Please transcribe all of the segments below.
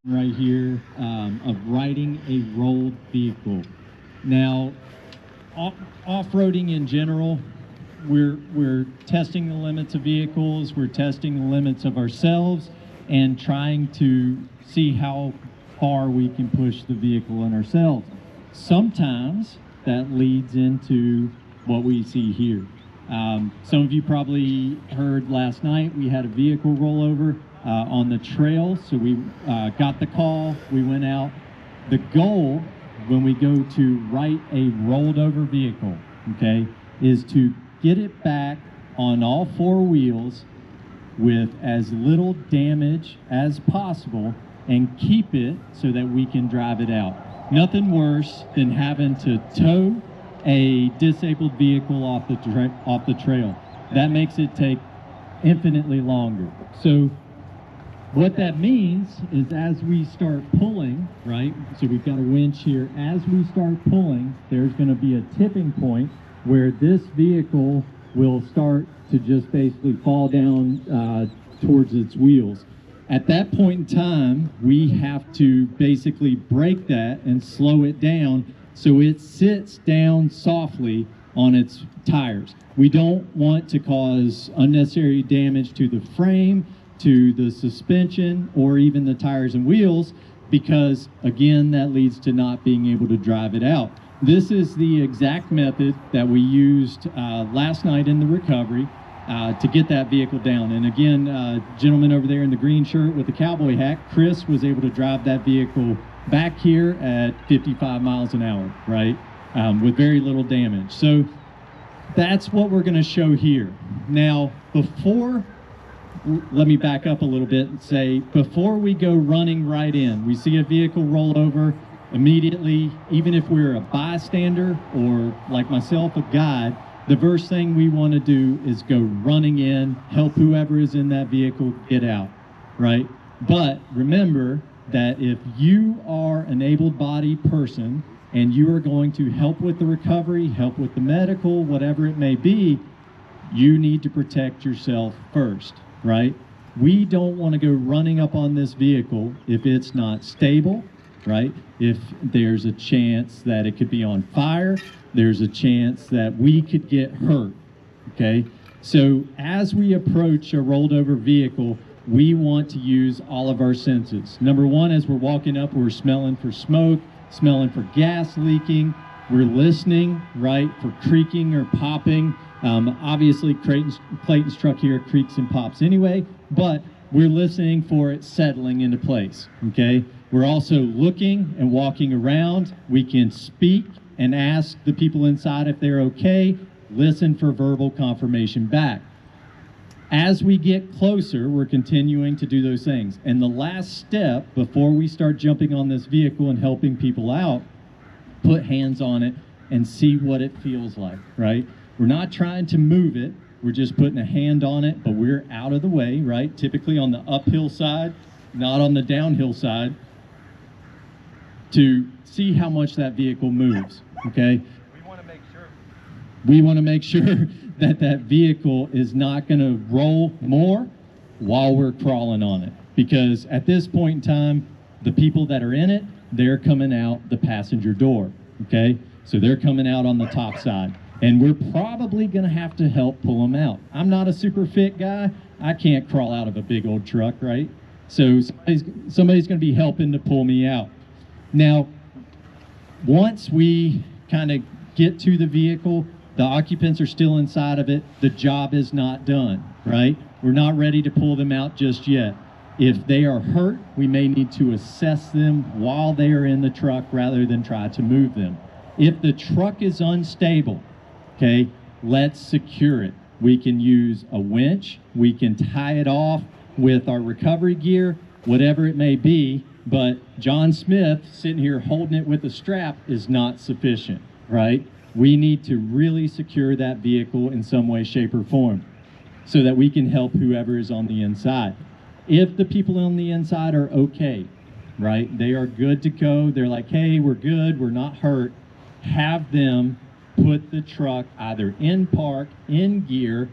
right here of riding a rolled vehicle. Now, off-roading in general, we're testing the limits of vehicles, we're testing the limits of ourselves, and trying to see how far we can push the vehicle and ourselves. Sometimes that leads into what we see here. Some of you probably heard last night we had a vehicle rollover on the trail, so we got the call, we went out. The goal when we go to right a rolled over vehicle, okay, is to get it back on all four wheels with as little damage as possible and keep it so that we can drive it out. Nothing worse than having to tow a disabled vehicle off the trail. That makes it take infinitely longer. So what that means is as we start pulling, right, so we've got a winch here, as we start pulling, there's going to be a tipping point where this vehicle will start to just basically fall down towards its wheels. At that point in time, we have to basically brake that and slow it down so it sits down softly on its tires. We don't want to cause unnecessary damage to the frame, to the suspension, or even the tires and wheels, because again, that leads to not being able to drive it out. This is the exact method that we used last night in the recovery to get that vehicle down. And again, gentleman over there in the green shirt with the cowboy hat, Chris, was able to drive that vehicle back here at 55 miles an hour, right? With very little damage. So that's what we're going to show here. Now, let me back up a little bit and say, before we go running right in, we see a vehicle roll over, immediately, even if we're a bystander or like myself, a guide, the first thing we want to do is go running in, help whoever is in that vehicle get out, right? But remember that if you are an able-bodied person and you are going to help with the recovery, help with the medical, whatever it may be, you need to protect yourself first, right? We don't want to go running up on this vehicle if it's not stable, right? If there's a chance that it could be on fire, there's a chance that we could get hurt, okay? So as we approach a rolled over vehicle, we want to use all of our senses. Number one, as we're walking up, we're smelling for smoke, smelling for gas leaking. We're listening, right, for creaking or popping. Obviously, Clayton's truck here creaks and pops anyway, but we're listening for it settling into place, okay? We're also looking and walking around. We can speak and ask the people inside if they're okay, listen for verbal confirmation back. As we get closer, we're continuing to do those things. And the last step before we start jumping on this vehicle and helping people out, put hands on it and see what it feels like, right? We're not trying to move it. We're just putting a hand on it, but we're out of the way, right? Typically on the uphill side, not on the downhill side, to see how much that vehicle moves, okay? We want to make sure that that vehicle is not going to roll more while we're crawling on it. Because at this point in time, the people that are in it, they're coming out the passenger door, okay? So they're coming out on the top side. And we're probably going to have to help pull them out. I'm not a super fit guy. I can't crawl out of a big old truck, right? So somebody's going to be helping to pull me out. Now, once we kind of get to the vehicle, the occupants are still inside of it, the job is not done, right? We're not ready to pull them out just yet. If they are hurt, we may need to assess them while they are in the truck rather than try to move them. If the truck is unstable, okay, let's secure it. We can use a winch, we can tie it off with our recovery gear, whatever it may be, but John Smith sitting here holding it with a strap is not sufficient, right? We need to really secure that vehicle in some way, shape, or form so that we can help whoever is on the inside. If the people on the inside are okay, right, they are good to go, they're like, hey, we're good, we're not hurt, have them put the truck either in park, in gear,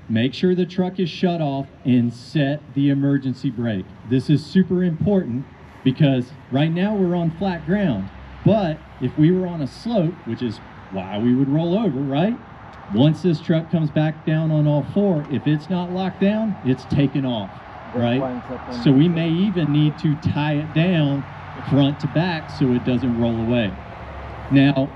make sure the truck is shut off, and set the emergency brake. This is super important because right now we're on flat ground. But if we were on a slope, which is why we would roll over, right? Once this truck comes back down on all four, if it's not locked down, it's taken off, right? So we may even need to tie it down front to back so it doesn't roll away. Now,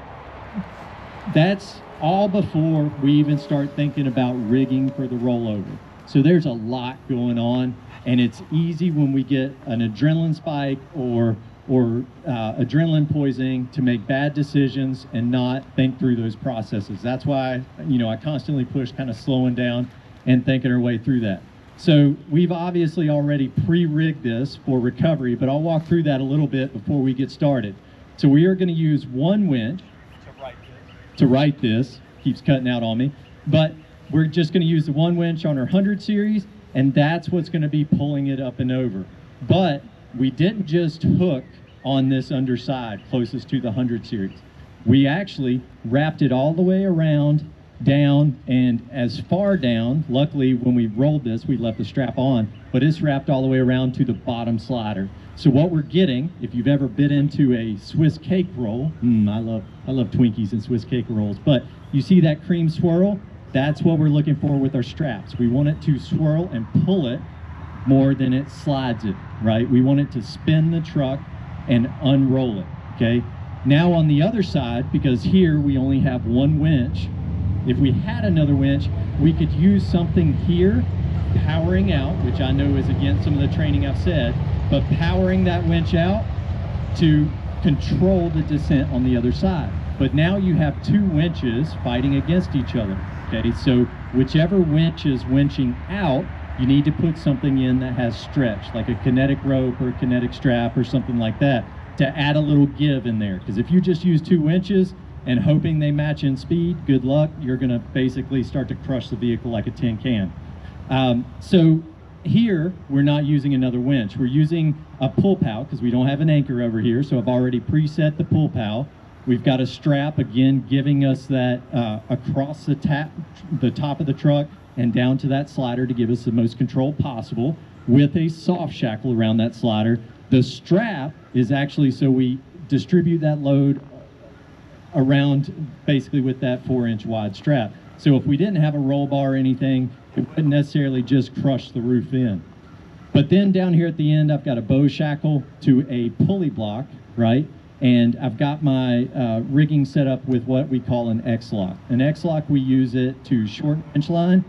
that's all before we even start thinking about rigging for the rollover. So there's a lot going on, and it's easy when we get an adrenaline spike or adrenaline poisoning to make bad decisions and not think through those processes. That's why, I constantly push kind of slowing down and thinking our way through that. So we've obviously already pre-rigged this for recovery, but I'll walk through that a little bit before we get started. So we are going to use one winch to right this. Keeps cutting out on me. But we're just going to use the one winch on our 100 series, and that's what's going to be pulling it up and over. But we didn't just hook on this underside closest to the 100 series. We actually wrapped it all the way around, down, and as far down. Luckily, when we rolled this, we left the strap on, but it's wrapped all the way around to the bottom slider. So what we're getting, if you've ever bit into a Swiss cake roll, I love Twinkies and Swiss cake rolls, but you see that cream swirl? That's what we're looking for with our straps. We want it to swirl and pull it more than it slides it, right? We want it to spin the truck and unroll it, okay? Now on the other side, because here we only have one winch, if we had another winch, we could use something here, powering out, which I know is against some of the training I've said, but powering that winch out to control the descent on the other side. But now you have two winches fighting against each other, okay? So whichever winch is winching out, you need to put something in that has stretch, like a kinetic rope or a kinetic strap or something like that, to add a little give in there. Because if you just use two winches and hoping they match in speed, good luck, you're gonna basically start to crush the vehicle like a tin can. So here, we're not using another winch. We're using a pull pow because we don't have an anchor over here, so I've already preset the pull pow. We've got a strap, again, giving us that across the top of the truck and down to that slider to give us the most control possible with a soft shackle around that slider. The strap is actually so we distribute that load around basically with that 4-inch wide strap. So if we didn't have a roll bar or anything, it wouldn't necessarily just crush the roof in. But then down here at the end, I've got a bow shackle to a pulley block, right? And I've got my rigging set up with what we call an X-lock. An X-lock, we use it to shorten winch line,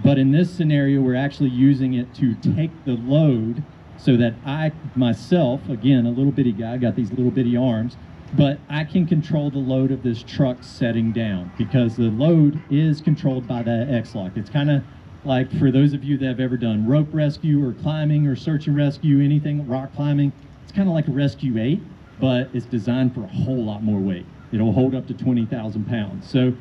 but in this scenario, we're actually using it to take the load so that I, myself, again, a little bitty guy, got these little bitty arms, but I can control the load of this truck setting down because the load is controlled by that X-lock. It's kind of like, for those of you that have ever done rope rescue or climbing or search and rescue, anything, rock climbing, it's kind of like a Rescue 8, but it's designed for a whole lot more weight. It'll hold up to 20,000 pounds. So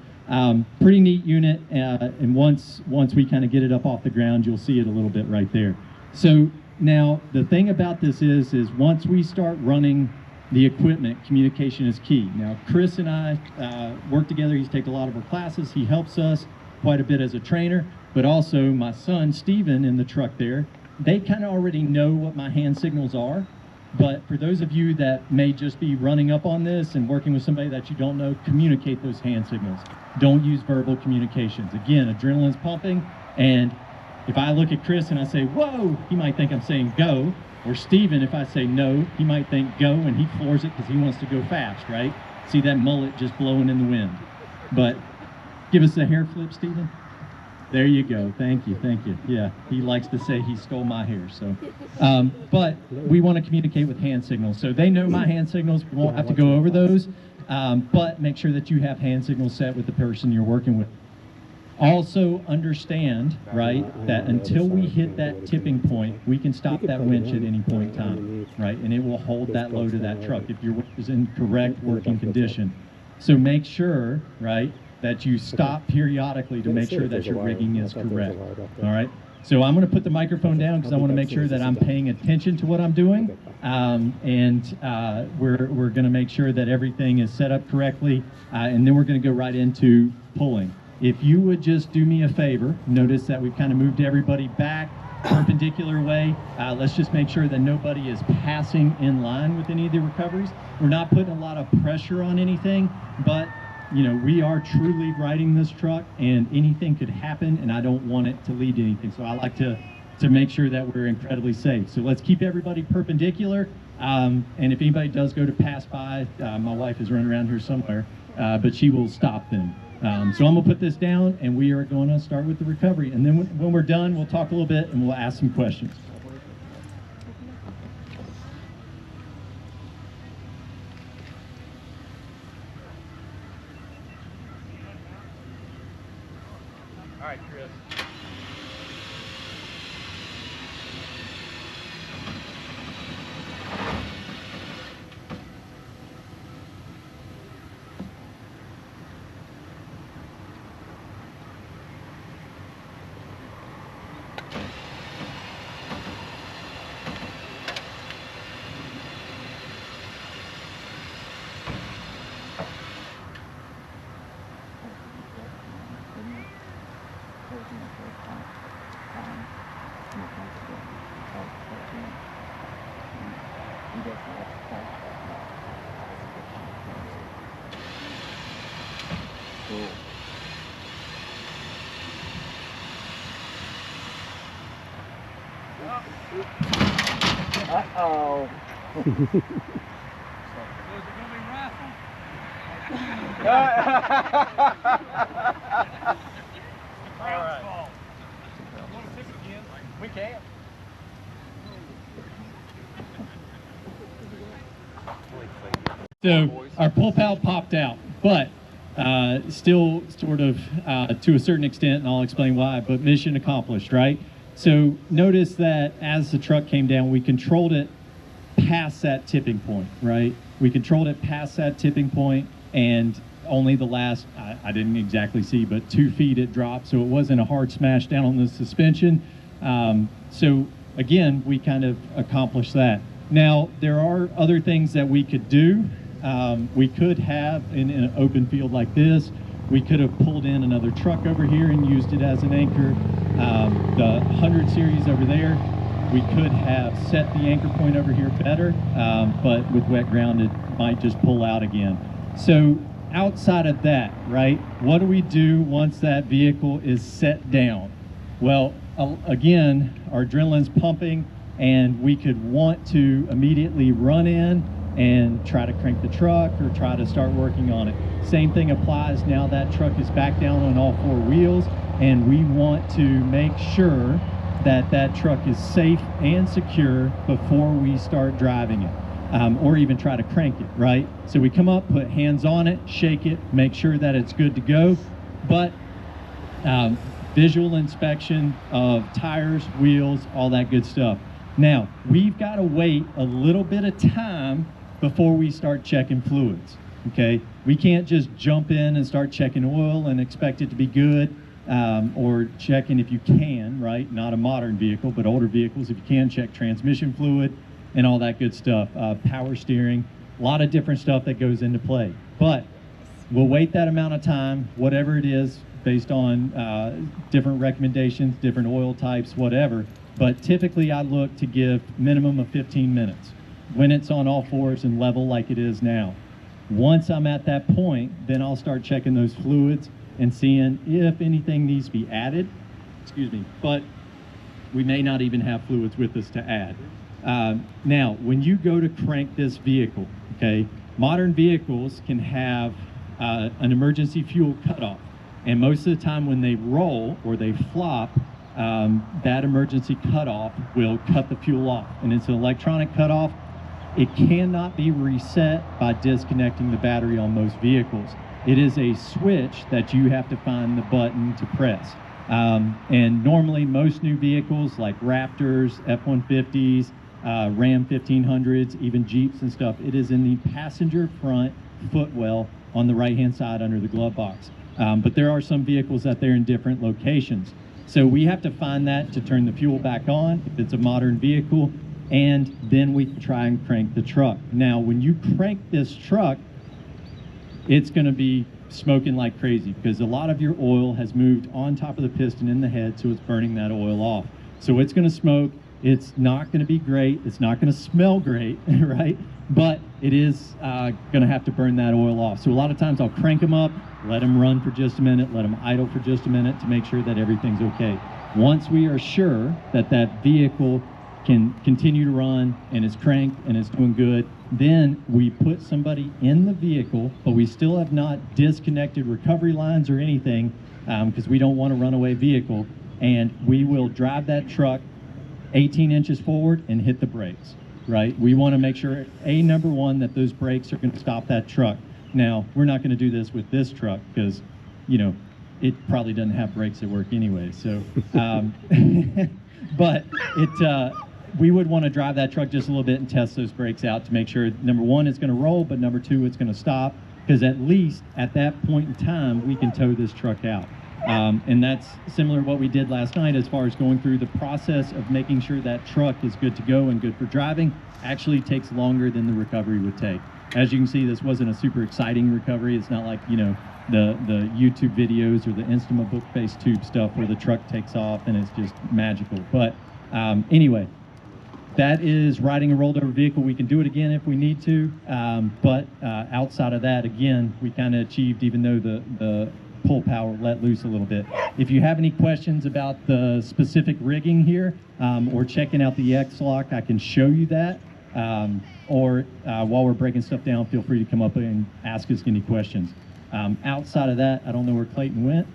pretty neat unit, and once we kind of get it up off the ground, you'll see it a little bit right there. So now the thing about this is once we start running the equipment, communication is key. Now Chris and I work together. He's taken a lot of our classes. He helps us quite a bit as a trainer, but also my son Steven in the truck there, they kind of already know what my hand signals are. But for those of you that may just be running up on this and working with somebody that you don't know, communicate those hand signals. Don't use verbal communications. Again, adrenaline's pumping, and if I look at Chris and I say, whoa, he might think I'm saying go, or Steven, if I say no, he might think go, and he floors it because he wants to go fast, right? See that mullet just blowing in the wind. But give us a hair flip, Steven. There you go. Thank you. Thank you. Yeah, he likes to say he stole my hair. So, but we want to communicate with hand signals. So they know my hand signals. We won't have to go over those. But make sure that you have hand signals set with the person you're working with. Also understand, right, that until we hit that tipping point, we can stop that winch at any point in time, right? And it will hold that load of that truck if your winch is in correct working condition. So make sure, right, that you stop periodically to make sure that your rigging is correct, all right? So I'm going to put the microphone down because I want to make sure that I'm paying attention to what I'm doing, we're going to make sure that everything is set up correctly, and then we're going to go right into pulling. If you would just do me a favor, notice that we've kind of moved everybody back perpendicular way. Let's just make sure that nobody is passing in line with any of the recoveries. We're not putting a lot of pressure on anything, but you know, we are truly riding this truck and anything could happen and I don't want it to lead to anything. So I like to make sure that we're incredibly safe. So let's keep everybody perpendicular. And if anybody does go to pass by, my wife is running around here somewhere, but she will stop them. So I'm gonna put this down and we are going to start with the recovery. And then when we're done, we'll talk a little bit and we'll ask some questions. All right, Chris. Uh-oh. So is it going to be rifled? All right. Want to tip it again? We can. So our pull valve popped out, but still sort of to a certain extent, and I'll explain why, but mission accomplished, right? So notice that as the truck came down, we controlled it past that tipping point, right? We controlled it past that tipping point and only the last, I didn't exactly see, but 2 feet it dropped. So it wasn't a hard smash down on the suspension. So again, we kind of accomplished that. Now, there are other things that we could do. We could have, in an open field like this, we could have pulled in another truck over here and used it as an anchor. The 100 series over there, we could have set the anchor point over here better, but with wet ground, it might just pull out again. So outside of that, right, what do we do once that vehicle is set down? Well, again, our adrenaline's pumping, and we could want to immediately run in and try to crank the truck or try to start working on it. Same thing applies now that truck is back down on all 4 wheels, and we want to make sure that that truck is safe and secure before we start driving it, or even try to crank it, right? So we come up, put hands on it, shake it, make sure that it's good to go, but visual inspection of tires, wheels, all that good stuff. Now, we've got to wait a little bit of time before we start checking fluids, okay? We can't just jump in and start checking oil and expect it to be good, or checking if you can, right? Not a modern vehicle, but older vehicles, if you can, check transmission fluid and all that good stuff. Power steering, a lot of different stuff that goes into play. But we'll wait that amount of time, whatever it is, based on different recommendations, different oil types, whatever. But typically I look to give minimum of 15 minutes when it's on all 4s and level like it is now. Once I'm at that point, then I'll start checking those fluids and seeing if anything needs to be added, excuse me, but we may not even have fluids with us to add. Now, when you go to crank this vehicle, okay, modern vehicles can have an emergency fuel cutoff. And most of the time when they roll or they flop, that emergency cutoff will cut the fuel off. And it's an electronic cutoff. It cannot be reset by disconnecting the battery on most vehicles. It is a switch that you have to find the button to press. And normally most new vehicles like Raptors, F-150s, Ram 1500s, even Jeeps and stuff, it is in the passenger front footwell on the right-hand side under the glove box. But there are some vehicles that they're in different locations. So we have to find that to turn the fuel back on if it's a modern vehicle, and then we can try and crank the truck. Now, when you crank this truck, it's gonna be smoking like crazy because a lot of your oil has moved on top of the piston in the head, so it's burning that oil off. So it's going to smoke. It's not going to be great. It's not going to smell great, right? But it is going to have to burn that oil off. So a lot of times I'll crank them up, let them run for just a minute, let them idle for just a minute to make sure that everything's okay. Once we are sure that that vehicle can continue to run and is cranked and is doing good, then we put somebody in the vehicle, but we still have not disconnected recovery lines or anything because we don't want a runaway vehicle, and we will drive that truck 18 inches forward and hit the brakes, right? We want to make sure, number one, that those brakes are going to stop that truck. Now, we're not going to do this with this truck because, you know, it probably doesn't have brakes that work anyway. So, but we would want to drive that truck just a little bit and test those brakes out to make sure, number one, it's going to roll, but number two, it's going to stop, because at least at that point in time, we can tow this truck out. And that's similar to what we did last night as far as going through the process of making sure that truck is good to go and good for driving. Actually takes longer than the recovery would take. As you can see, this wasn't a super exciting recovery. It's not like, you know, the YouTube videos or the Instama book face tube stuff where the truck takes off and it's just magical. But anyway, that is riding a rolled over vehicle. We can do it again if we need to. But outside of that, again, we kind of achieved, even though the pull power let loose a little bit. If you have any questions about the specific rigging here or checking out the X-Lock, I can show you that. Or while we're breaking stuff down, feel free to come up and ask us any questions. Outside of that, I don't know where Clayton went.